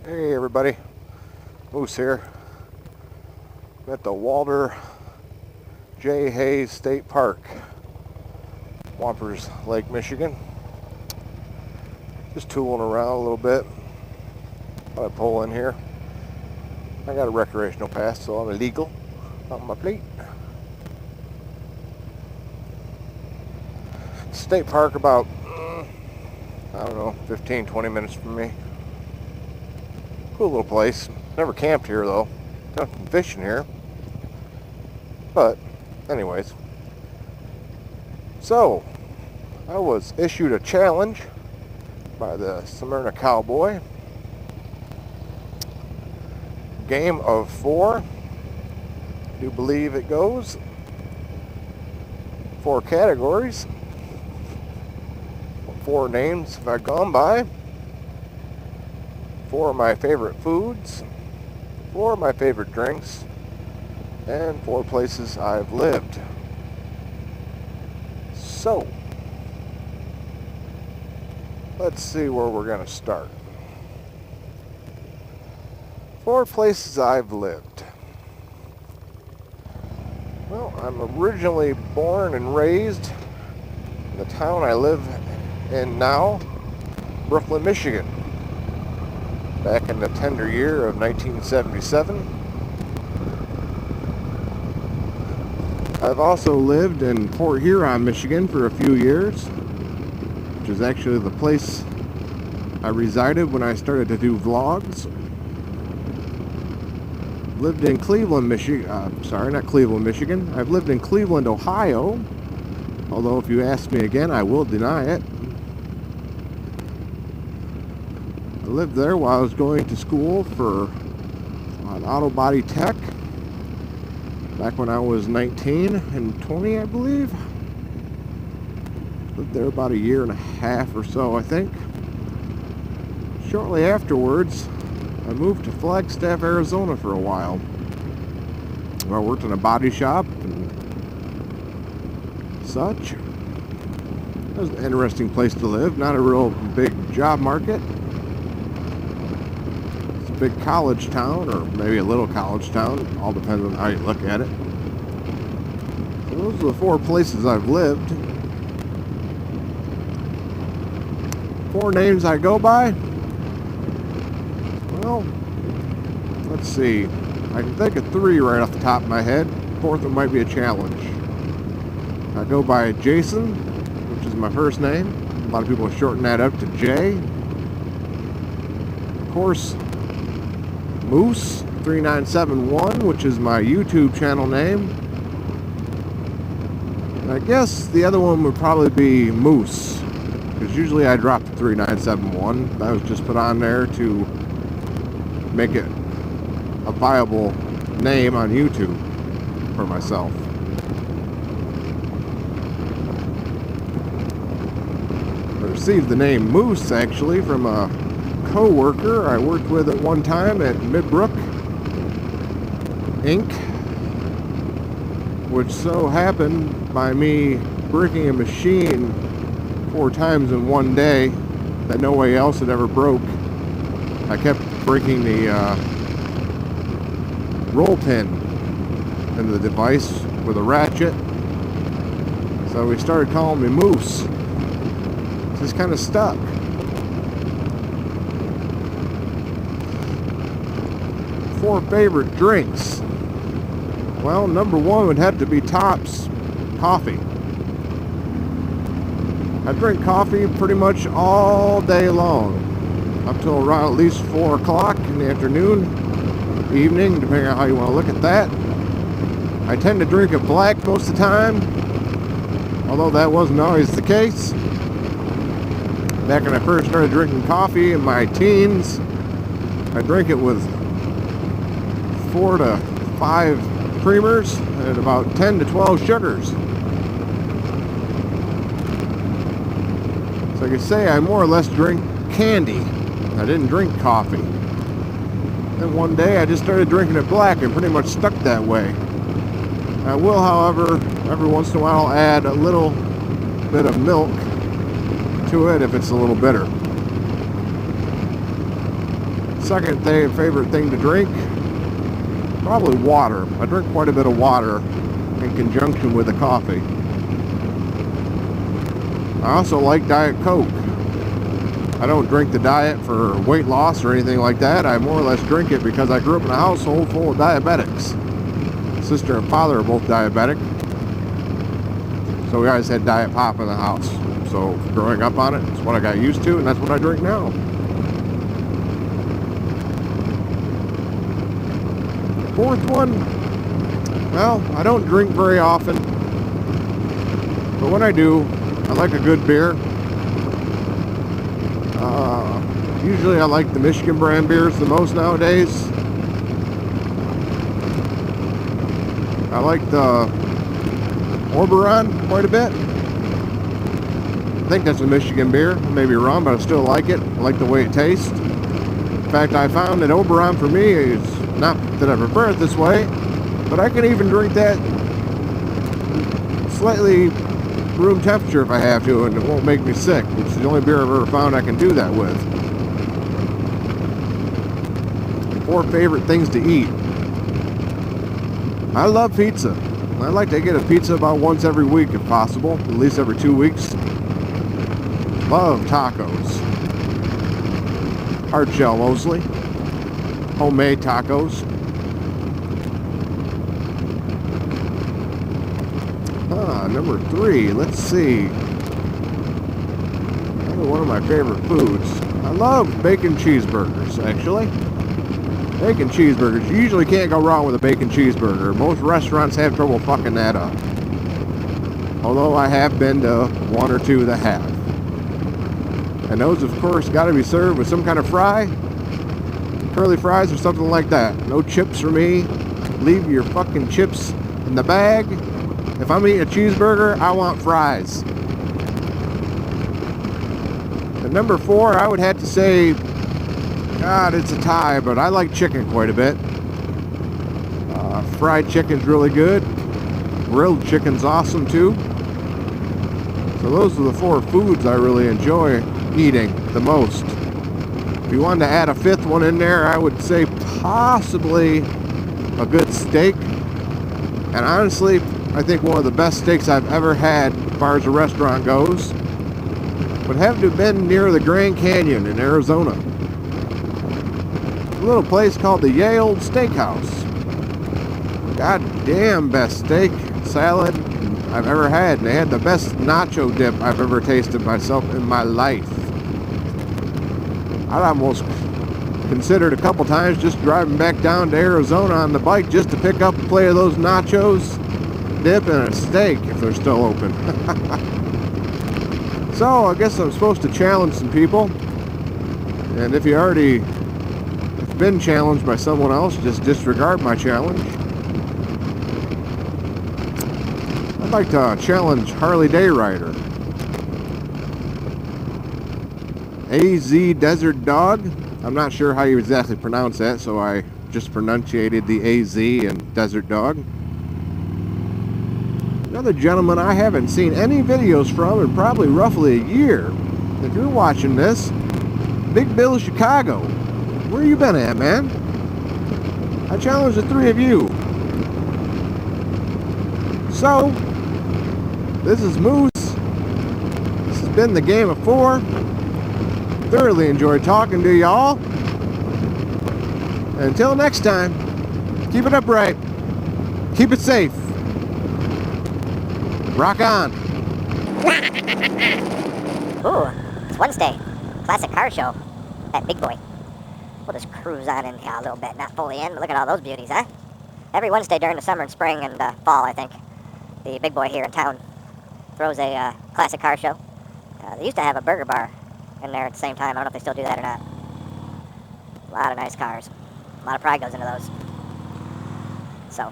Hey everybody, Moose here. I'm at the Walter J. Hayes State Park, Wampers Lake, Michigan. Just tooling around a little bit. Thought I'd pull in here. I got a recreational pass, so I'm illegal on my plate. State Park about, I don't know, 15-20 minutes from me. Cool little place. Never camped here though. Done some fishing here. But anyways. So I was issued a challenge by the Smyrna Cowboy. Game of 4. I do believe it goes. 4 categories. 4 names have I gone by. 4 of my favorite foods, 4 of my favorite drinks, and 4 places I've lived. So, let's see where we're going to start. 4 places I've lived. Well, I'm originally born and raised in the town I live in now, Brooklyn, Michigan. Back in the tender year of 1977. I've also lived in Port Huron, Michigan for a few years, which is actually the place I resided when I started to do vlogs. Lived in Cleveland, Michigan. Not Cleveland, Michigan. I've lived in Cleveland, Ohio. Although if you ask me again, I will deny it. I lived there while I was going to school for an auto body tech back when I was 19 and 20, I believe. Lived there about a year and a half or so, I think. Shortly afterwards, I moved to Flagstaff, Arizona for a while, where I worked in a body shop and such. It was an interesting place to live, not a real big job market. Big college town, or maybe a little college town, all depends on how you look at it. So those are the 4 places I've lived. 4 names I go by? Well, let's see. I can think of 3 right off the top of my head. 4th one might be a challenge. I go by Jason, which is my first name. A lot of people shorten that up to J. Of course, Moose 3971, which is my YouTube channel name. And I guess the other one would probably be Moose, because usually I drop the 3971. That was just put on there to make it a viable name on YouTube for myself. I received the name Moose actually from a co-worker I worked with at one time at Midbrook Inc., which so happened by me breaking a machine 4 times in one day that nobody else had ever broke. I kept breaking the roll pin in the device with a ratchet, so we started calling me Moose. Just kind of stuck. 4 favorite drinks. Well, number 1 would have to be Topps coffee. I drink coffee pretty much all day long, up till around at least 4 o'clock in the afternoon, evening, depending on how you want to look at that. I tend to drink it black most of the time, although that wasn't always the case. Back when I first started drinking coffee in my teens, I drank it with 4 to 5 creamers and about 10 to 12 sugars. So I could say I more or less drink candy. I didn't drink coffee. Then one day I just started drinking it black and pretty much stuck that way. I will, however, every once in a while add a little bit of milk to it if it's a little bitter. Second favorite thing to drink, probably water. I drink quite a bit of water in conjunction with the coffee. I also like Diet Coke. I don't drink the diet for weight loss or anything like that. I more or less drink it because I grew up in a household full of diabetics. Sister and father are both diabetic. So we always had Diet Pop in the house. So growing up on it, it's what I got used to, and that's what I drink now. Fourth one, well, I don't drink very often. But when I do, I like a good beer. Usually I like the Michigan brand beers the most nowadays. I like the Oberon quite a bit. I think that's a Michigan beer. I may be wrong, but I still like it. I like the way it tastes. In fact, I found that Oberon for me is not that I prefer it this way, but I can even drink that slightly room temperature if I have to, and it won't make me sick. It's the only beer I've ever found I can do that with. 4 favorite things to eat. I love pizza. I like to get a pizza about once every week if possible, at least every 2 weeks. Love tacos. Hard shell mostly. Homemade tacos. Number 3, let's see. Another one of my favorite foods. I love bacon cheeseburgers, actually. Bacon cheeseburgers. You usually can't go wrong with a bacon cheeseburger. Most restaurants have trouble fucking that up. Although I have been to 1 or 2 that have. And those, of course, got to be served with some kind of fry. Curly fries or something like that. No chips for me. Leave your fucking chips in the bag. If I'm eating a cheeseburger, I want fries. And number 4, I would have to say, God, it's a tie, but I like chicken quite a bit. Fried chicken's really good. Grilled chicken's awesome too. So those are the 4 foods I really enjoy eating the most. If you wanted to add a 5th one in there, I would say possibly a good steak. And honestly, I think one of the best steaks I've ever had as far as a restaurant goes would have to have been near the Grand Canyon in Arizona. A little place called the Yale Steakhouse. Goddamn best steak, salad I've ever had. And they had the best nacho dip I've ever tasted myself in my life. I'd almost considered a couple times just driving back down to Arizona on the bike just to pick up a plate of those nachos, dip, and a steak if they're still open. So I guess I'm supposed to challenge some people. And if you already have been challenged by someone else, just disregard my challenge. I'd like to challenge Harley Day Rider. AZ Desert Dog. I'm not sure how you exactly pronounce that, so I just pronunciated the AZ and Desert Dog. Another gentleman I haven't seen any videos from in probably roughly a year. If you're watching this, Big Bill Chicago. Where you been at, man? I challenge the 3 of you. So, this is Moose. This has been the Game of 4. Thoroughly enjoyed talking to y'all. Until next time, keep it upright. Keep it safe. Rock on. Ooh, it's Wednesday. Classic car show at Big Boy. We'll just cruise on in here a little bit, not fully in, but look at all those beauties, huh? Every Wednesday during the summer and spring and fall, I think, the Big Boy here in town throws a classic car show. They used to have a burger bar in there at the same time. I don't know if they still do that or not. A lot of nice cars. A lot of pride goes into those. So,